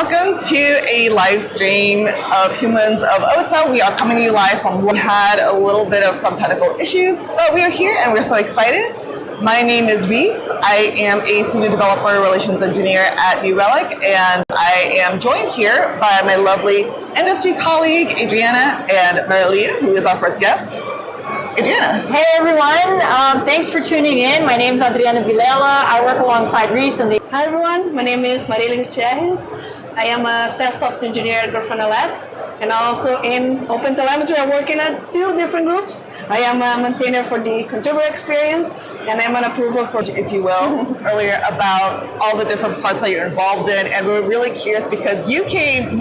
welcome to a live stream of Humans of Otel. We are coming to you live from we had a little bit of some technical issues, but we are here and we're so excited. My name is Reese. I am a Senior Developer Relations Engineer at New Relic, and I am joined here by my lovely industry colleague, Adriana, and Marylia, who is our first guest. Adriana. Hey everyone, thanks for tuning in. My name is Adriana Villela. I work alongside Reese and Hi everyone, my name is Marylia Gutierrez. I am a staff software engineer at Grafana Labs, and also in OpenTelemetry I work in a few different groups. I am a maintainer for the contributor experience, and I'm an approver for, if you will, earlier about all the different parts that you're involved in, and we're really curious because you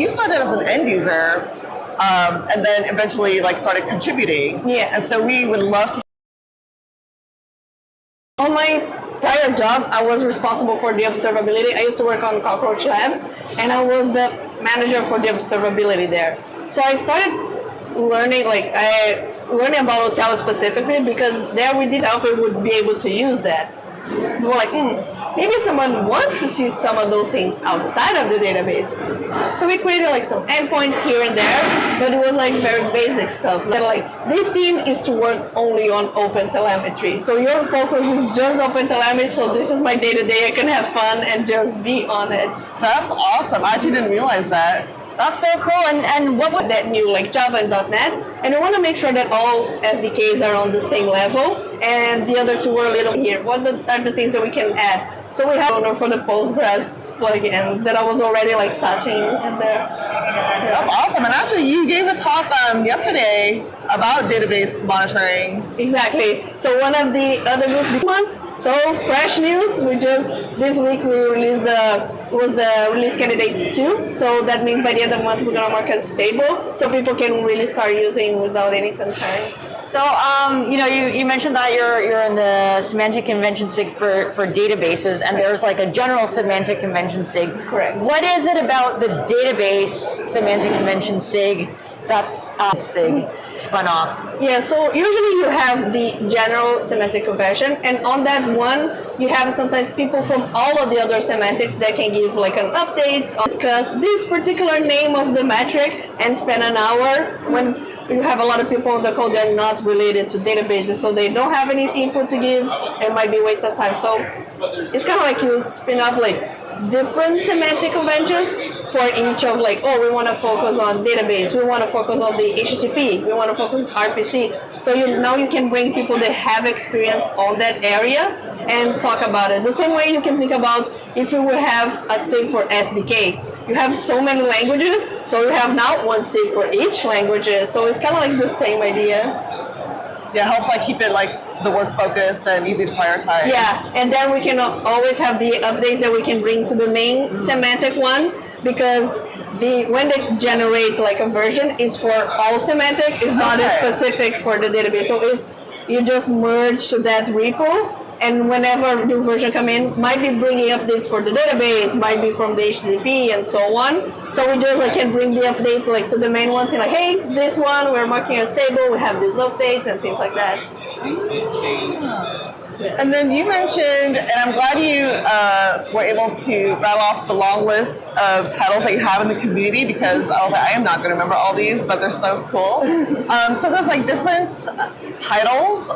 started as an end user, and then eventually started contributing. Yeah. And so we would love to. On my prior job, I was responsible for the observability. I used to work on Cockroach Labs, and I was the manager for the observability there. So I started learning, learning about Otel specifically, because there we did how we would be able to use that. We were like, maybe someone wants to see some of those things outside of the database. So we created some endpoints here and there, but it was very basic stuff. This team is to work only on OpenTelemetry. So your focus is just OpenTelemetry, so this is my day-to-day. I can have fun and just be on it. That's awesome. I actually didn't realize that. That's so cool. And what was that new, Java and .NET? And we want to make sure that all SDKs are on the same level, and the other two were a little here. What are the things that we can add? So we have owner for the Postgres plugin that I was already touching in there. Yeah. That's awesome. And actually, you gave a talk yesterday about database monitoring. Exactly. So one of the other big ones. So fresh news. This week we released the release candidate 2. So that means by the end of the month we're gonna mark as stable, so people can really start using without any concerns. So you mentioned that you're in the semantic convention sig for databases, and there's a general semantic convention sig. Correct. What is it about the database semantic convention sig that's sig spun off? Yeah, so usually you have the general semantic convention, and on that one, you have sometimes people from all of the other semantics that can give an update, discuss this particular name of the metric, and spend an hour. When you have a lot of people on the code, they're not related to databases, so they don't have any input to give. It might be a waste of time. So it's kind of like you spin up different semantic conventions for each of we want to focus on database, we want to focus on the HTTP, we want to focus on RPC. So now you can bring people that have experience on that area and talk about it. The same way you can think about if you will have a SIG for SDK. You have so many languages, so you have now one SIG for each language. So it's kind of the same idea. Yeah, it helps keep it the work focused and easy to prioritize. Yeah, and then we can always have the updates that we can bring to the main semantic one, because when they generate a version is for all semantic, it's not specific for the database. So you just merge that repo, and whenever new version come in, might be bringing updates for the database, might be from the HTTP and so on. So we just can bring the update to the main one, saying hey, this one we're marking as stable, we have these updates and things like that. And then you mentioned, and I'm glad you were able to rattle off the long list of titles that you have in the community, because I was I am not going to remember all these, but they're so cool. So there's different titles.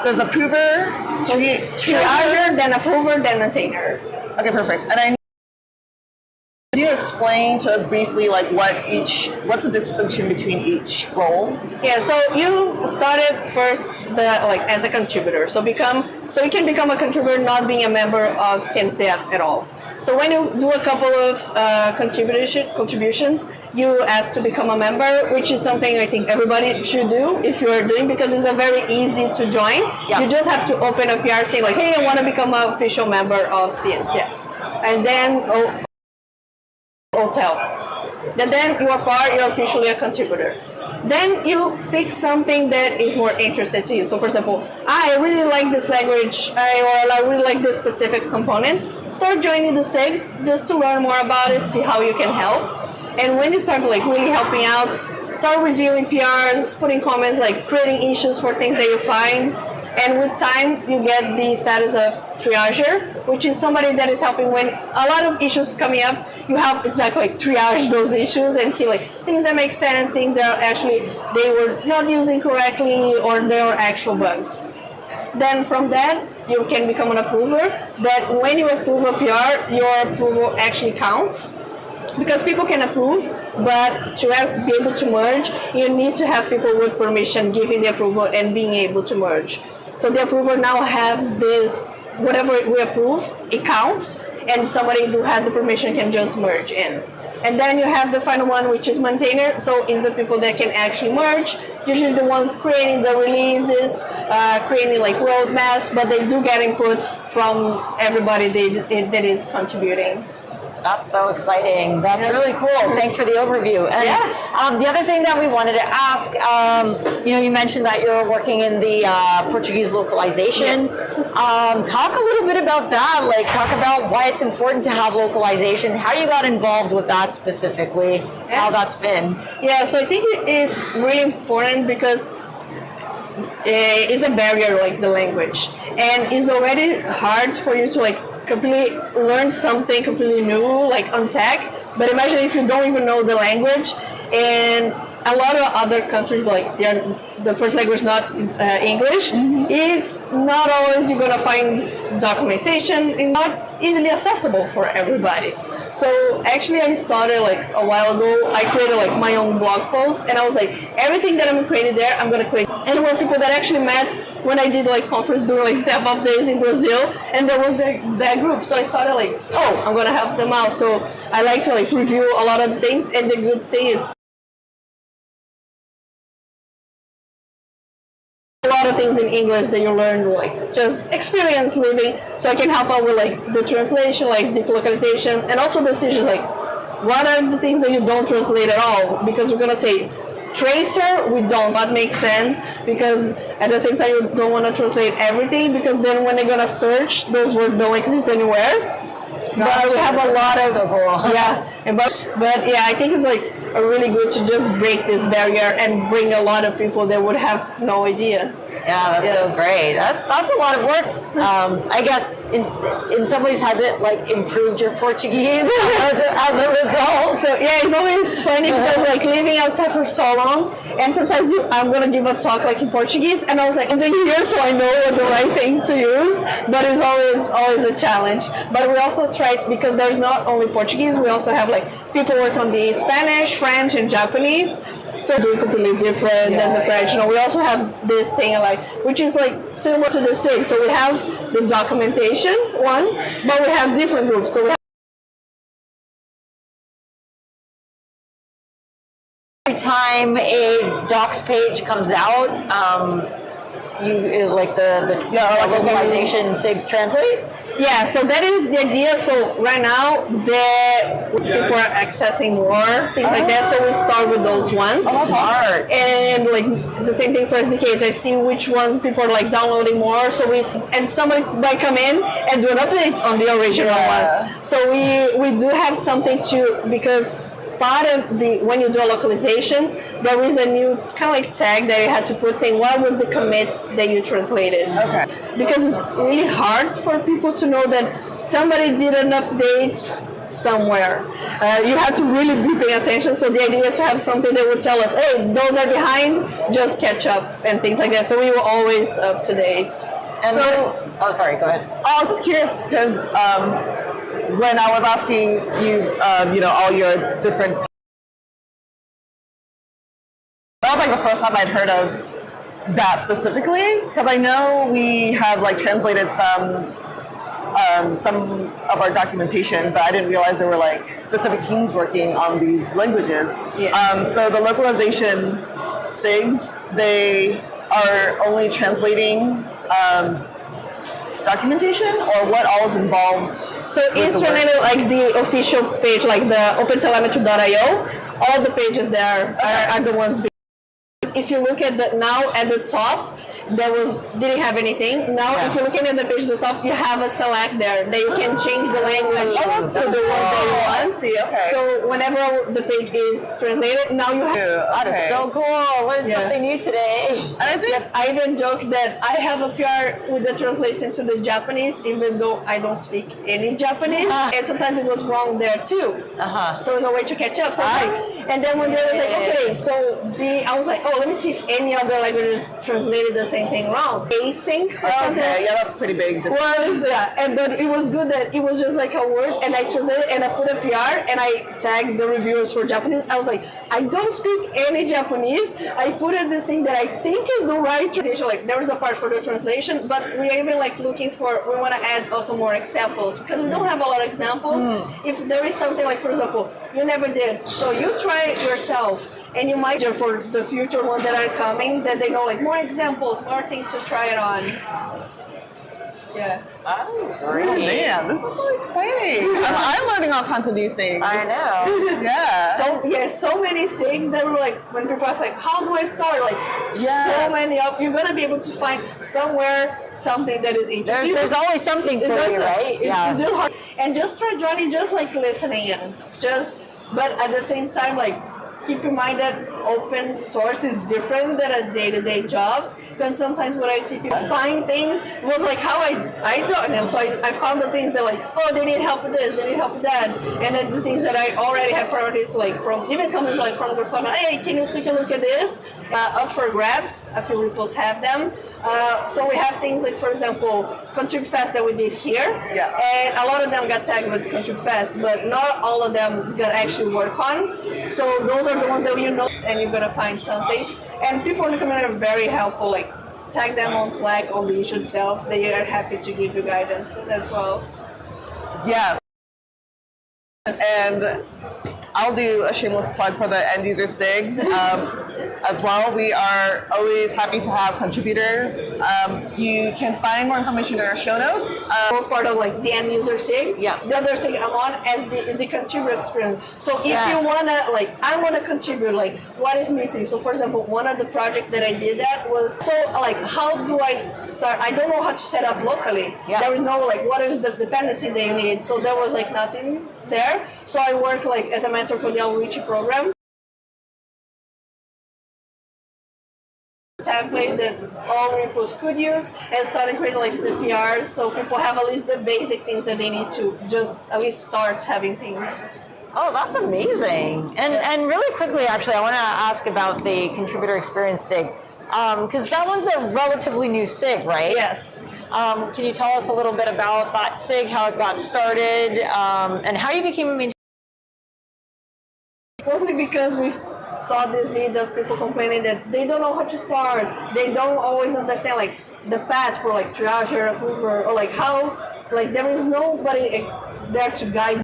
There's approver, triager, then approver, then maintainer. Okay, perfect. And could you explain to us briefly what's the distinction between each role? Yeah, so you started first as a contributor. So you can become a contributor not being a member of CNCF at all. So when you do a couple of contributions, you ask to become a member, which is something I think everybody should do if you're doing, because it's very easy to join. Yeah. You just have to open a PR saying hey, I want to become an official member of CNCF. And then Otel. And then you are you're officially a contributor. Then you pick something that is more interested to you. So for example, I really like this language, or I really like this specific component. Start joining the SIGs just to learn more about it, see how you can help. And when you start really helping out, start reviewing PRs, putting comments, creating issues for things that you find. And with time, you get the status of triager, which is somebody that is helping when a lot of issues coming up. You help exactly like triage those issues and see like things that make sense, things that actually they were not using correctly, or they are actual bugs. Then from that, you can become an approver. That when you approve a PR, your approval actually counts. Because people can approve, but to be able to merge, you need to have people with permission giving the approval and being able to merge. So the approver now have this, whatever we approve, it counts, and somebody who has the permission can just merge in. And then you have the final one, which is maintainer. So it's the people that can actually merge, usually the ones creating the releases, creating like roadmaps, but they do get input from everybody that is contributing. That's so exciting. That's really cool. Thanks for the overview. And the other thing that we wanted to ask, you mentioned that you're working in the Portuguese localization. Yes. Talk a little bit about that. Like, talk about why it's important to have localization, how you got involved with that specifically, how that's been. Yeah, so I think it is really important because it's a barrier, like the language, and it's already hard for you to like completely learn something completely new, like on tech. But imagine if you don't even know the language, and a lot of other countries, like the first language not English, it's not always you're gonna find documentation and not easily accessible for everybody. So actually I started like a while ago, I created like my own blog post, and I was like, everything that I'm creating there, I'm gonna create. And there were people that actually met when I did like conference during like DevOps days in Brazil, and there was that group. So I started like, oh, I'm gonna help them out. So I like to like review a lot of the things, and the good thing is a lot of things in English that you learn like just experience living. So I can help out with like the translation, like the localization, and also decisions like what are the things that you don't translate at all, because we're gonna say tracer, we don't. That makes sense, because at the same time you don't want to translate everything, because then when they're gonna search, those words don't exist anywhere. But we have a lot of but yeah, I think it's like really good to just break this barrier and bring a lot of people that would have no idea. Yeah, that's so great. That's a lot of work. I guess in some ways, has it like improved your Portuguese as a result? So yeah, it's always funny because like living outside for so long, and sometimes I'm gonna give a talk like in Portuguese, and I was like, is it here so I know what the right thing to use? But it's always a challenge. But we also try to, because there's not only Portuguese, we also have like people work on the Spanish, French, and Japanese. So doing completely different than the French. You know, we also have this thing like, which is like similar to the SIG. So we have the documentation one, but we have different groups. So we have every time a docs page comes out, you like the localization SIGs translate? Yeah, so that is the idea. So right now, people are accessing more things like that. So we start with those ones. Smart. And like the same thing for SDKs. I see which ones people are like downloading more. So somebody might come in and do an update on the original one. So we do have something to, because part of when you do a localization, there is a new kind of like tag that you had to put saying what was the commits that you translated. Okay. Because it's really hard for people to know that somebody did an update somewhere. You have to really be paying attention. So the idea is to have something that would tell us, hey, those are behind, just catch up and things like that. So we were always up to date. And oh, sorry, go ahead. I was just curious because when I was asking you, all your different, that was like the first time I'd heard of that specifically, because I know we have like translated some of our documentation, but I didn't realize there were like specific teams working on these languages. Yeah. So the localization SIGs, they are only translating documentation, or what all is involved? So it's translated like the official page, like the OpenTelemetry.io. All the pages there are the ones. If you look at now at the top, didn't have anything. Now, if you're looking at the page at the top, you have a select there that you can change the language to the one that you want. see. Okay. So whenever the page is translated, now you have. That is so cool. Learned Yeah. something new today. And I think I even joke that I have a PR with the translation to the Japanese, even though I don't speak any Japanese, and sometimes it was wrong there too. So it's a way to catch up. So it's like, and then when they was like, okay, so I was like, oh, let me see if any other languages translated the same thing wrong. Async or something. okay, yeah, that's pretty big. But it was good that it was just like a word, and I translated and I put a PR and I tagged the reviewers for Japanese. I was like, I don't speak any Japanese. I put in this thing that I think is the right translation. Like there was a part for the translation, but we're even like looking for. We want to add also more examples because we don't have a lot of examples. If there is something like, for example, you never did, so you try it yourself. And you might for the future ones that are coming, that they know like more examples, more things to try it on. Yeah. That was Oh, great. man, this is so exciting. I'm learning all kinds of new things. I know. Yeah. So many things that were like when people ask like, how do I start? Like so many of you're gonna be able to find somewhere something that is interesting. There's always something for you, right? It's just hard. And just try joining, just like listening in. But at the same time, like keep in mind that open source is different than a day-to-day job. Because sometimes when I see people find things, it was like how I don't know. So I found the things that like, oh, they need help with this, they need help with that. And then the things that I already have priorities, like from, even coming like from Grafana, hey, can you take a look at this? Up for grabs, a few repos have them. So we have things like, for example, Contrib Fest that we did here. Yeah. And a lot of them got tagged with Contrib Fest, but not all of them got actually work on. So those are the ones that you know and you're gonna find something. And people in the community are very helpful, like tag them on Slack on the issue itself. They are happy to give you guidance as well. Yes. And I'll do a shameless plug for the end user SIG as well. We are always happy to have contributors. You can find more information in our show notes. We're part of like the end user SIG. Yeah. The other SIG I'm on is the contributor experience. So if you wanna I wanna contribute, like what is missing? So for example, one of the projects that I did that was like how do I start? I don't know how to set up locally. Yeah. There is no like what is the dependency that you need. So there was like nothing there. So I work like as a mentor for the outreach program. Template that all repos could use and started creating like the PRs so people have at least the basic things that they need to just at least start having things. Oh, that's amazing. And really quickly, actually, I want to ask about the contributor experience SIG. Because that one's a relatively new SIG, right? Yes. Can you tell us a little bit about that SIG, how it got started, and how you became a maintainer? Mostly because we saw this need of people complaining that they don't know how to start. They don't always understand like the path for like triage or approver or like how like there is nobody there to guide.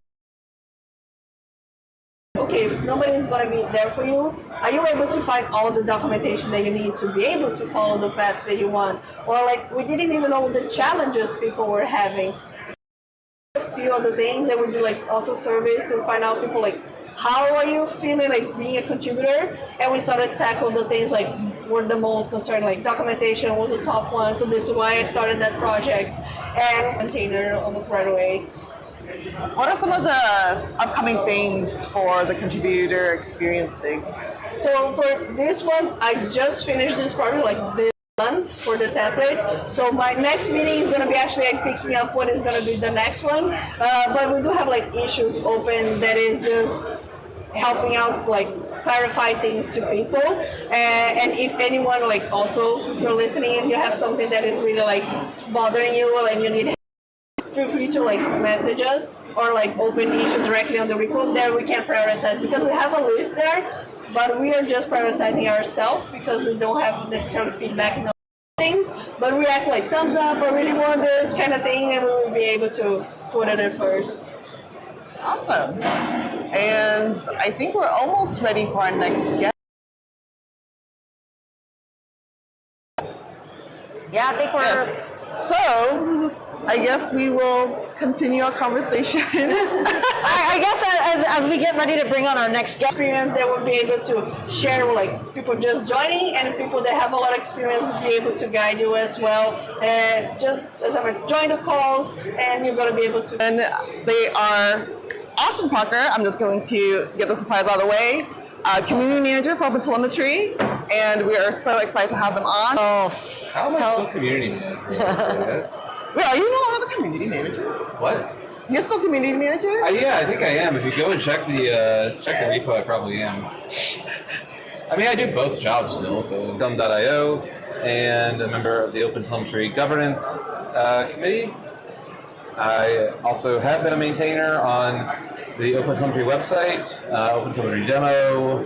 Okay, if somebody is going to be there for you, are you able to find all the documentation that you need to be able to follow the path that you want? Or like we didn't even know the challenges people were having. So a few other things that we do like also surveys to find out people like how are you feeling like being a contributor? And we started to tackle the things like were the most concerned, like documentation was the top one. So this is why I started that project and container almost right away. What are some of the upcoming things for the contributor experience SIG? So for this one, I just finished this project like this month for the template. So my next meeting is going to be actually like picking up what is going to be the next one. But we do have like issues open that is just helping out like clarify things to people. And if anyone like also if you're listening and you have something that is really like bothering you and you need help, feel free to like message us or like open issue directly on the repo. There we can prioritize because we have a list there, but we are just prioritizing ourselves because we don't have necessarily feedback in things. But we act like thumbs up, I really want this kind of thing, and we will be able to put it in first. Awesome. And I think we're almost ready for our next guest. Yeah, I think we're... Yes. So, I guess we will continue our conversation. I guess as we get ready to bring on our next guest. Experience that will be able to share with like people just joining and people that have a lot of experience will be able to guide you as well. And just as I join the calls and you're going to be able to. And they are Austin Parker. I'm just going to get the surprise out of the way. Community manager for OpenTelemetry, and we are so excited to have them on. Oh, How am I still community manager? Wait, are you no longer the community manager? What? You're still community manager? Yeah, I think I am. If you go and check the repo, I probably am. I mean, I do both jobs still, so Dumb.io and a member of the OpenTelemetry governance committee. I also have been a maintainer on the OpenTelemetry website, OpenTelemetry demo,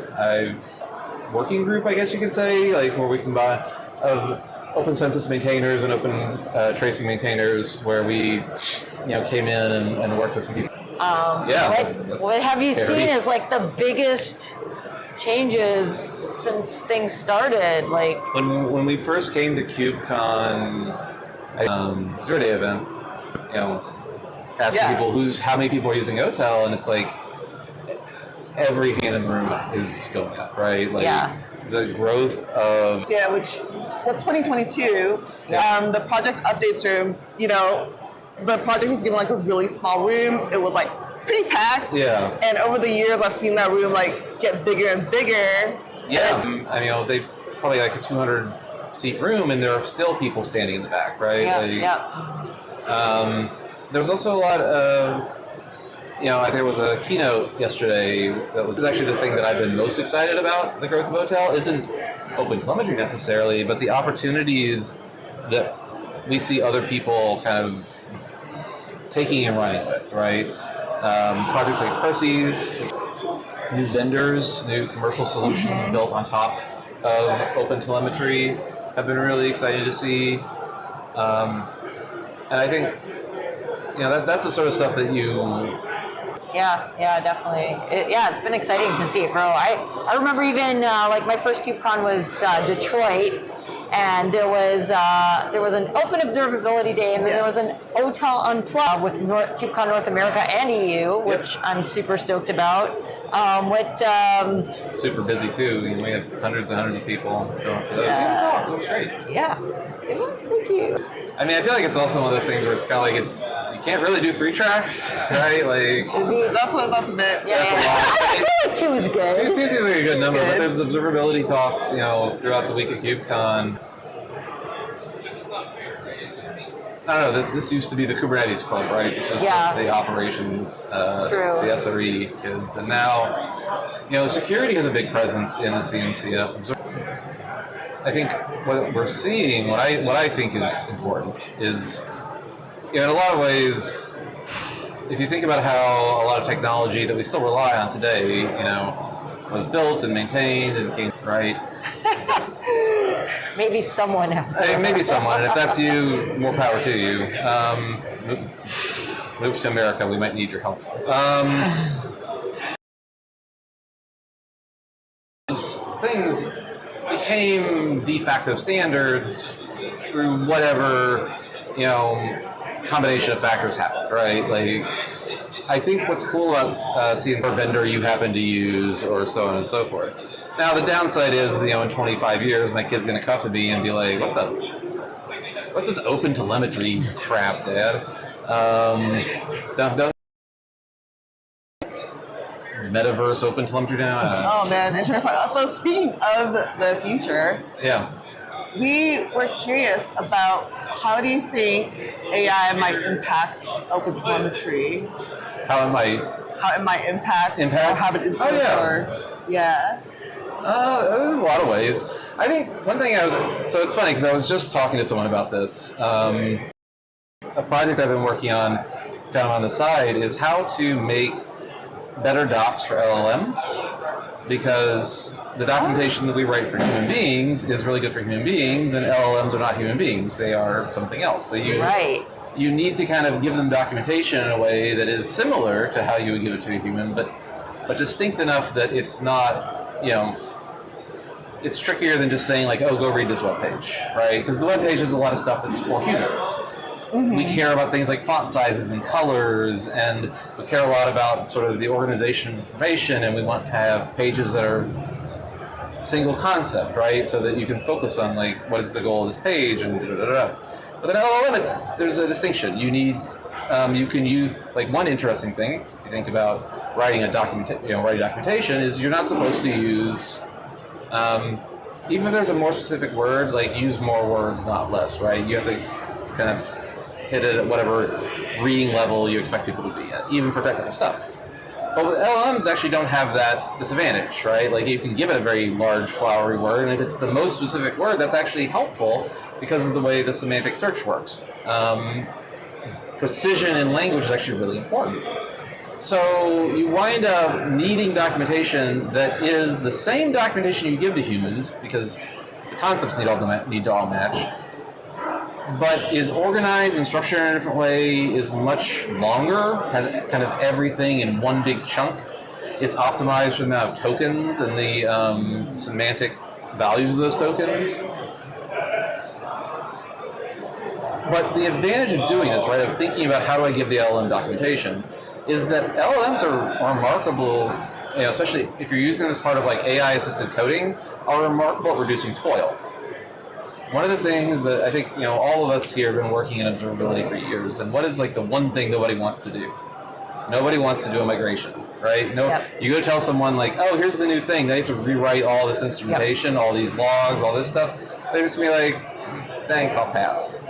working group, I guess you could say, like where we combine of open census maintainers and open tracing maintainers, where we, came in and worked with some people. what have you scary. seen as like the biggest changes since things started? Like When we first came to Kubecon, 0-day event, asking people how many people are using Otel, and it's like every hand in the room is going up, right? Like the growth of which was 2022. The project updates room, the project was given like a really small room. It was like pretty packed. Yeah. And over the years, I've seen that room like get bigger and bigger. Yeah. I mean, they probably like a 200 seat room, and there are still people standing in the back, right? There was also a lot of, there was a keynote yesterday that was actually the thing that I've been most excited about. The growth of Otel isn't OpenTelemetry necessarily, but the opportunities that we see other people kind of taking and running with, right? Projects like Percy's, new vendors, new commercial solutions built on top of OpenTelemetry have been really exciting to see. And I think, that's the sort of stuff that you... Yeah, definitely. It's been exciting to see it grow. I remember even like my first KubeCon was Detroit, and there was an open observability day, and then there was an Otel Unplugged with KubeCon North America and EU, which I'm super stoked about. It's super busy too. We had hundreds and hundreds of people show up for those. It was great. Yeah. Thank you. I mean, I feel like it's also one of those things where it's kind of like you can't really do 3 tracks, right? Like That's a bit. That's a lot. I feel like 2 is good. 2 seems like a good number, but there's observability talks, throughout the week at KubeCon. I don't know. This used to be the Kubernetes club, right? This was just the operations, the SRE kids, and now, security has a big presence in the CNCF. I think what we're seeing, what I think is important, is, in a lot of ways, if you think about how a lot of technology that we still rely on today, was built and maintained and came right. Maybe someone out there. Maybe someone, and if that's you, more power to you. Move to America, we might need your help. Things became de facto standards through whatever, combination of factors happened, right? Like, I think what's cool about seeing the vendor you happen to use, or so on and so forth. Now, the downside is, in 25 years, my kid's going to come to me and be like, what's this OpenTelemetry crap, Dad? Don't Metaverse OpenTelemetry now? Oh man, so speaking of the future, we were curious about how do you think AI might impact OpenTelemetry? How it might impact? Or have an influence? There's a lot of ways. I think one thing so it's funny because I was just talking to someone about this. A project I've been working on kind of on the side is how to make better docs for LLMs, because the documentation that we write for human beings is really good for human beings, and LLMs are not human beings. They are something else. So you need to kind of give them documentation in a way that is similar to how you would give it to a human, but distinct enough that it's not, it's trickier than just saying like, oh, go read this webpage, right? Because the webpage is a lot of stuff that's for humans. We care about things like font sizes and colors, and we care a lot about sort of the organization of information, and we want to have pages that are single concept, right? So that you can focus on like, what is the goal of this page, and da-da-da-da. But then LLM, there's a distinction. You need you can use, like, one interesting thing, if you think about writing documentation, is you're not supposed to use, even if there's a more specific word, like, use more words, not less, right? You have to kind of hit it at whatever reading level you expect people to be at, even for technical stuff. But with LLMs actually don't have that disadvantage, right? Like, you can give it a very large, flowery word, and if it's the most specific word, that's actually helpful because of the way the semantic search works. Precision in language is actually really important. So you wind up needing documentation that is the same documentation you give to humans, because the concepts need to all match, but is organized and structured in a different way, is much longer, has kind of everything in one big chunk, is optimized for the amount of tokens and the semantic values of those tokens. But the advantage of doing this, right, of thinking about how do I give the LLM documentation, is that LLMs are remarkable, especially if you're using them as part of like AI-assisted coding, are remarkable at reducing toil. One of the things that I think, all of us here have been working in observability for years, and what is like the one thing nobody wants to do? Nobody wants to do a migration, right? You go tell someone like, oh, here's the new thing. They have to rewrite all this instrumentation, all these logs, all this stuff. They're just gonna be like, thanks, I'll pass.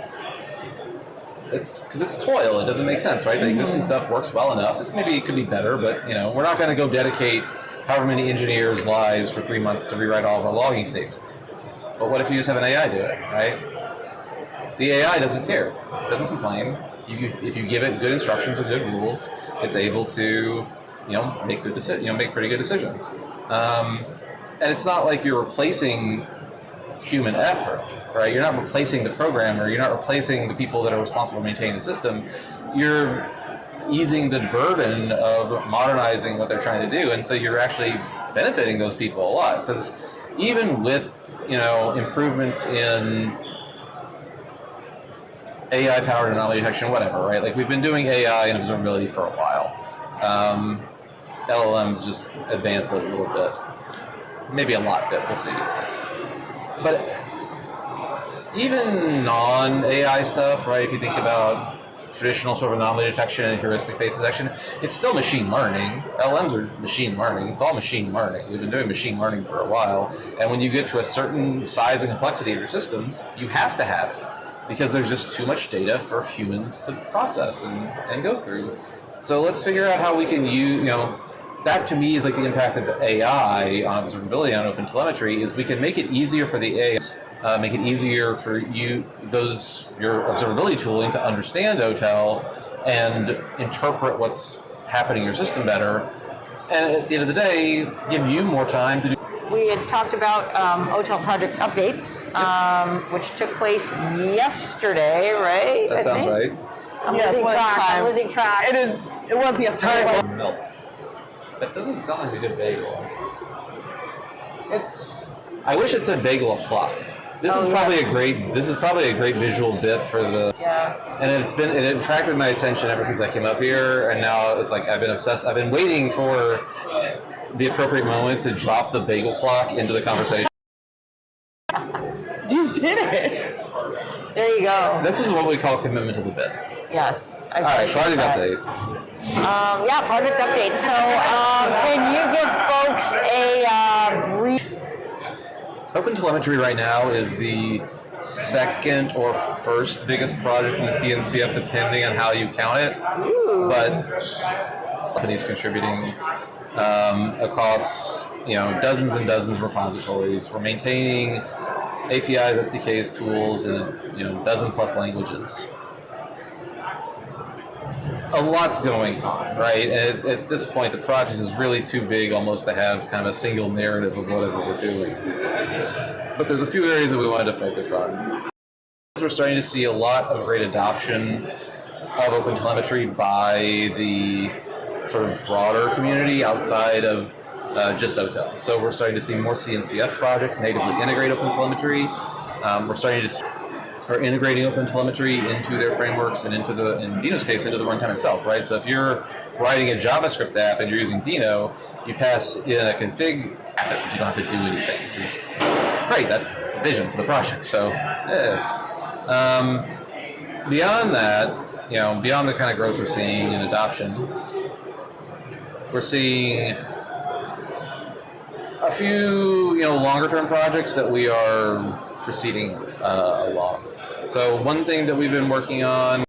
It's because it's toil. It doesn't make sense, right? The existing stuff works well enough. Maybe it could be better, but we're not going to go dedicate however many engineers' lives for 3 months to rewrite all of our logging statements. But what if you just have an AI do it, right? The AI doesn't care. It doesn't complain. If you give it good instructions and good rules, it's able to, make pretty good decisions. And it's not like you're replacing human effort, right? You're not replacing the programmer. You're not replacing the people that are responsible for maintaining the system. You're easing the burden of modernizing what they're trying to do, and so you're actually benefiting those people a lot. Because even with improvements in AI-powered anomaly detection, whatever, right? Like, we've been doing AI and observability for a while. LLMs just advance a little bit, maybe a lot bit. We'll see. But even non-AI stuff, right? If you think about traditional sort of anomaly detection and heuristic-based detection, it's still machine learning. LLMs are machine learning. It's all machine learning. We've been doing machine learning for a while. And when you get to a certain size and complexity of your systems, you have to have it because there's just too much data for humans to process and go through. So let's figure out how we can use, that to me is like the impact of AI on observability on OpenTelemetry, is we can make it easier for the AI, make it easier for your observability tooling to understand Otel and interpret what's happening in your system better, and at the end of the day, give you more time to do. We had talked about Otel project updates, which took place yesterday, right? That sounds right. I'm losing track. It was yesterday. Melt. That doesn't sound like a good bagel. I wish it said bagel o'clock. This is probably a great visual bit for the. Yeah. And it attracted my attention ever since I came up here, and now it's like I've been obsessed. I've been waiting for the appropriate moment to drop the bagel clock into the conversation. You did it. There you go. This is what we call commitment to the bit. Yes. All right, project update. Project update. So, can you give folks a brief? OpenTelemetry right now is the second or first biggest project in the CNCF, depending on how you count it. Ooh. But companies contributing across dozens and dozens of repositories. We're maintaining APIs, SDKs, tools in a dozen plus languages. A lot's going on, right? And at this point, the project is really too big almost to have kind of a single narrative of whatever we're doing. But there's a few areas that we wanted to focus on. We're starting to see a lot of great adoption of OpenTelemetry by the sort of broader community outside of just Otel. So we're starting to see more CNCF projects natively integrate OpenTelemetry. We're starting to see are integrating OpenTelemetry into their frameworks and in Dino's case, into the runtime itself, right? So if you're writing a JavaScript app and you're using Dino, you pass in a config app because you don't have to do anything, which is great. That's the vision for the project. So beyond that, beyond the kind of growth we're seeing in adoption, we're seeing a few, longer term projects that we are proceeding along. So one thing that we've been working on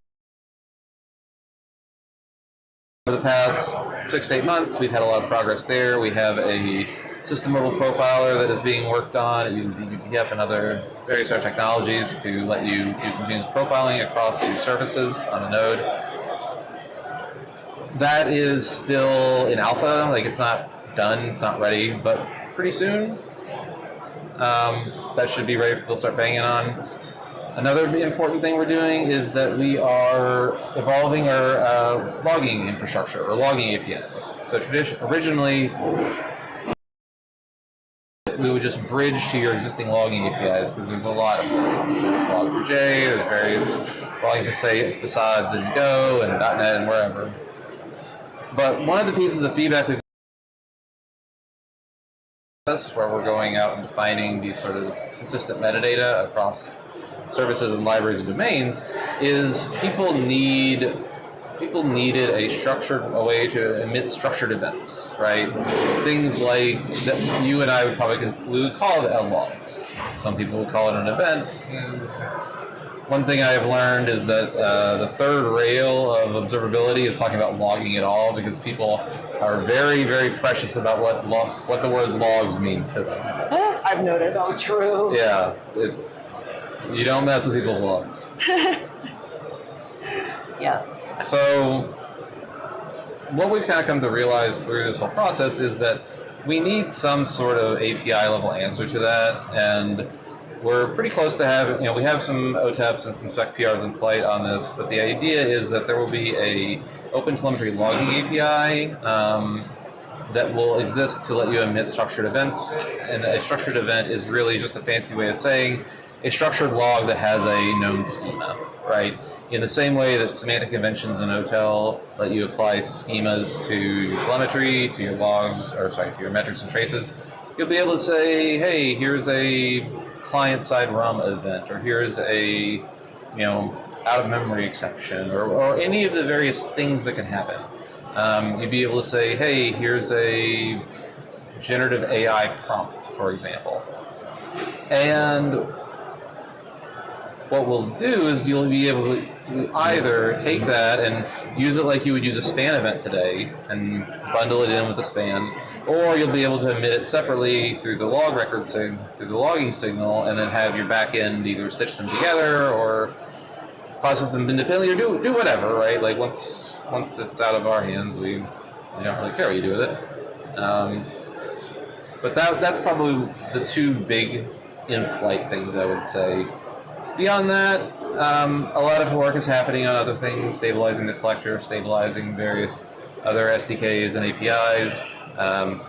for the past 6 to 8 months, we've had a lot of progress there. We have a system level profiler that is being worked on. It uses eBPF and other various other technologies to let you do continuous profiling across your services on a node. That is still in alpha, like it's not done, it's not ready, but pretty soon that should be ready for people to start banging on. Another important thing we're doing is that we are evolving our logging infrastructure, or logging APIs. So originally, we would just bridge to your existing logging APIs because there's a lot of those. There's Log4j, there's various logging facades in Go and .NET and wherever. But one of the pieces of feedback we've where we're going out and defining these sort of consistent metadata across services and libraries and domains is people needed a way to emit structured events, right? Things like that you and I would we would call it a log. Some people would call it an event. One thing I've learned is that the third rail of observability is talking about logging it all because people are very, very precious about what the word logs means to them. I've noticed. So true. Yeah, you don't mess with people's logs. Yes. So what we've kind of come to realize through this whole process is that we need some sort of API level answer to that, and we're pretty close to having, we have some OTEPs and some spec PRs in flight on this, but the idea is that there will be a OpenTelemetry logging API that will exist to let you emit structured events, and a structured event is really just a fancy way of saying a structured log that has a known schema, right? In the same way that semantic conventions in Otel let you apply schemas to your telemetry, to your logs, to your metrics and traces, you'll be able to say, hey, here's a client-side RUM event, or here's a, out-of-memory exception, or any of the various things that can happen. You'd be able to say, hey, here's a generative AI prompt, for example. And what we'll do is you'll be able to either take that and use it like you would use a span event today and bundle it in with the span, or you'll be able to emit it separately through the log record through the logging signal, and then have your backend either stitch them together or process them independently, or do whatever, right? Like once it's out of our hands, we don't really care what you do with it. But that's probably the two big in-flight things I would say. Beyond that, a lot of work is happening on other things, stabilizing the collector, stabilizing various other SDKs and APIs.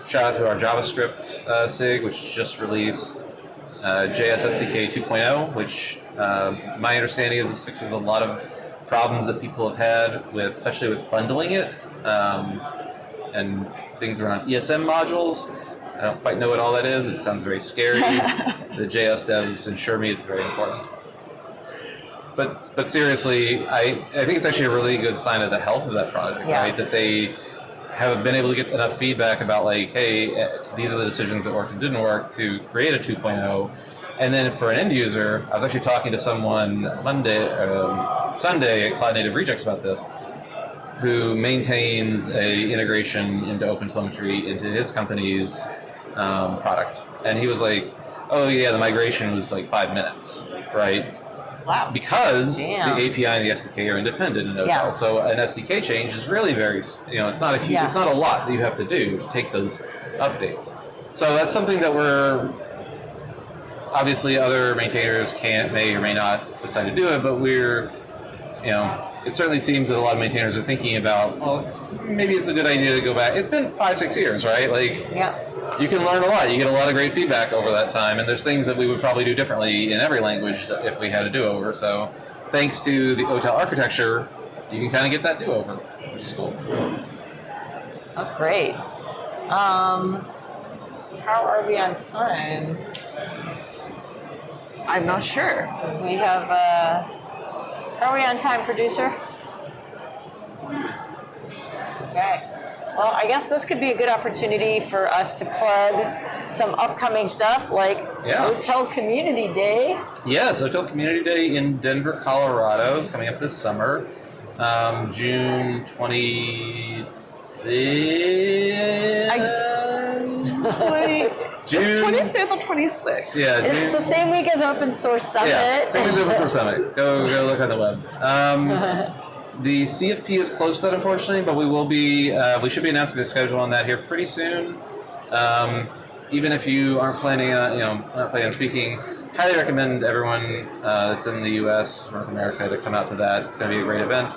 Shout out to our JavaScript SIG, which just released JS SDK 2.0, which my understanding is this fixes a lot of problems that people have had with, especially with bundling it, and things around ESM modules. I don't quite know what all that is. It sounds very scary. The JS devs assure me it's very important. But seriously, I think it's actually a really good sign of the health of that project, right? That they have been able to get enough feedback about like, hey, these are the decisions that worked and didn't work to create a 2.0. And then for an end user, I was actually talking to someone Sunday at Cloud Native Rejects about this, who maintains a integration into OpenTelemetry into his company's product. And he was like, oh yeah, the migration was like 5 minutes, right? Wow. Because the API and the SDK are independent in Otel. Yeah. So an SDK change is really very, it's not it's not a lot that you have to do to take those updates. So that's something that we're, obviously other maintainers may or may not decide to do it, but we're, it certainly seems that a lot of maintainers are thinking about, maybe it's a good idea to go back. It's been 5-6 years, right? Like, you can learn a lot. You get a lot of great feedback over that time, and there's things that we would probably do differently in every language if we had a do-over. So thanks to the Otel architecture, you can kind of get that do-over, which is cool. That's great. How are we on time? I'm not sure. Because we have, how are we on time, producer? Well, I guess this could be a good opportunity for us to plug some upcoming stuff like Hotel Community Day. Yes, Otel Community Day in Denver, Colorado, coming up this summer, June 26th. June 25th or 26th. Yeah, it's the same week as Open Source Summit. Yeah, same week as Open Source Summit. Go look on the web. The CFP is close to that, unfortunately, but we will be. We should be announcing the schedule on that here pretty soon. Even if you aren't planning on, not planning on speaking, highly recommend everyone that's in the U.S., North America, to come out to that. It's going to be a great event.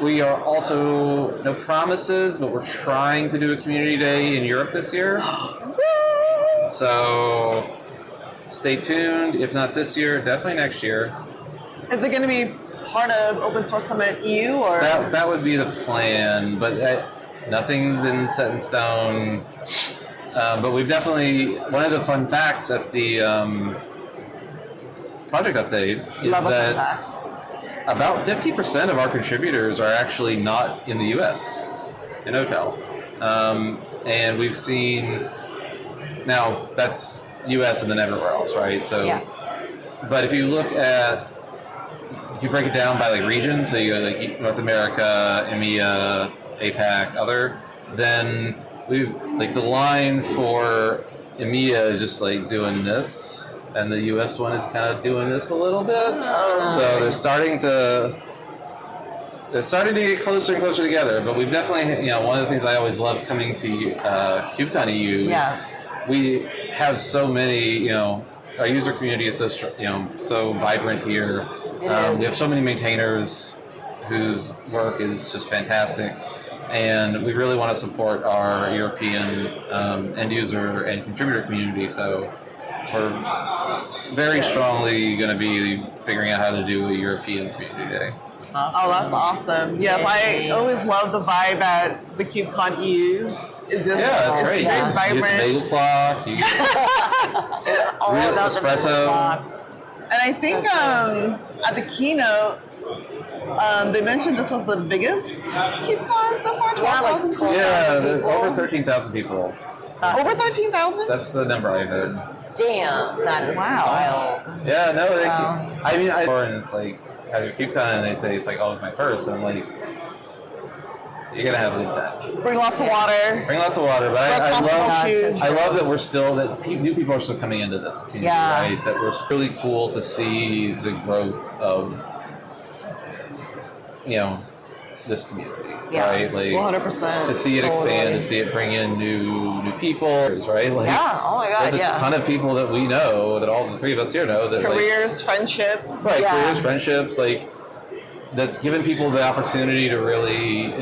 We are also, no promises, but we're trying to do a community day in Europe this year. So stay tuned. If not this year, definitely next year. Is it going to be part of Open Source Summit EU, or that would be the plan, but nothing's set in stone. But we've definitely, one of the fun facts at the project update is that about 50% of our contributors are actually not in the US, in Otel. And we've seen, now that's US and then everywhere else, right? So, but if you look at, if you break it down by like region, so you go like North America, EMEA, APAC, other, then we've, like the line for EMEA is just like doing this, and the US one is kind of doing this a little bit. So they're starting to get closer and closer together. But we've definitely, one of the things I always love coming to Kubecon EU is we have so many, our user community is so vibrant here. We have so many maintainers whose work is just fantastic. And we really want to support our European end user and contributor community. So we're very strongly going to be figuring out how to do a European Community Day. Awesome. Oh, that's awesome. Yes, I always love the vibe at the KubeCon EUs. It's just, it's great. Very vibrant. You get the bagel clock, you get real espresso. And I think at the keynote, they mentioned this was the biggest KubeCon so far, 12,000 people. Yeah, over 13,000 people. Over 13,000? That's the number I heard. Damn, that is wild. Yeah, no, and it's like, how's your KubeCon? And they say, it's like, oh, it's my first. And I'm like, you're going to have that. Bring lots of water. Bring lots of water. But I love that we're still, new people are still coming into this community, right? That we're still really cool to see the growth of, this community, right? Like 100%. To see it expand, to see it bring in new people, right? Like, oh my God, there's a ton of people that we know, that all the three of us here know, that careers, friendships. Right, careers, friendships, like, that's given people the opportunity to really,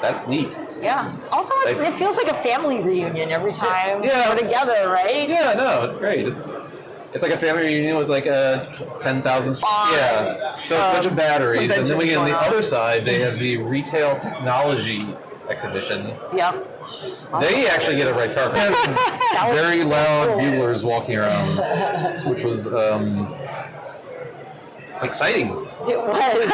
that's neat. Yeah. Also, it feels like a family reunion every time we're together, right? Yeah, no, it's great. It's like a family reunion with like 10,000. Yeah. So it's a bunch of batteries, and then we get on the other side. They have the retail technology exhibition. Yep. They actually get a red carpet. Very loud buglers walking around, which was exciting. It was.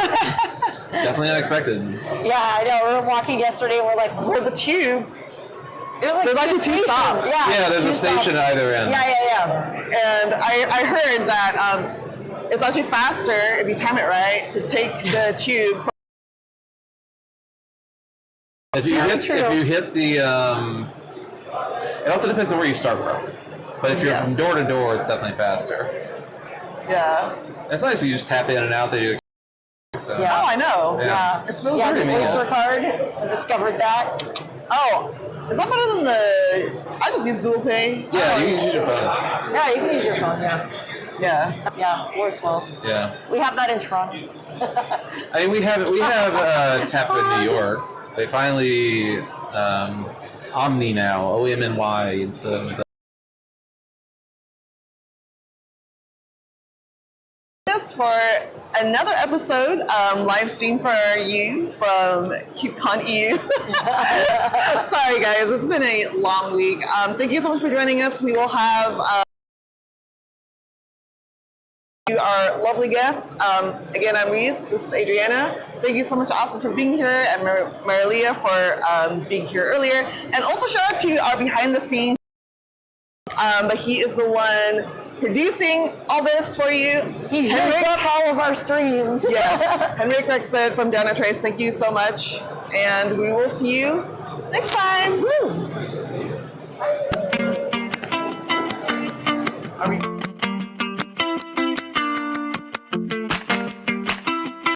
Definitely unexpected. Yeah, I know. We were walking yesterday, and we're like, where's the tube? It was like there's actually two stops. Yeah, there's a station at either end. Yeah. And I heard that it's actually faster, if you time it right, to take the tube. If you hit the, it also depends on where you start from. But if you're from door to door, it's definitely faster. Yeah. It's nice you just tap in and out there. So. Yeah. Oh, I know. Yeah. It's really the Oyster card. I discovered that. Oh, is that better than the? I just use Google Pay. Yeah, you can use your phone. Yeah, you can use your phone. Yeah, works well. Yeah. We have that in Toronto. I mean, we have Tap in New York. They finally it's Omni now, OMNY instead of. For another episode, live stream for you from KubeCon EU. Sorry guys, it's been a long week. Thank you so much for joining us. We will have our lovely guests. Again, I'm Reese. This is Adriana. Thank you so much, Austin, for being here, and Marylia for being here earlier. And also shout out to our behind the scenes. But he is the one producing all this for you. He hooked up all of our streams. Yes. Henrik Rexed from Down at Trace, thank you so much. And we will see you next time. Woo.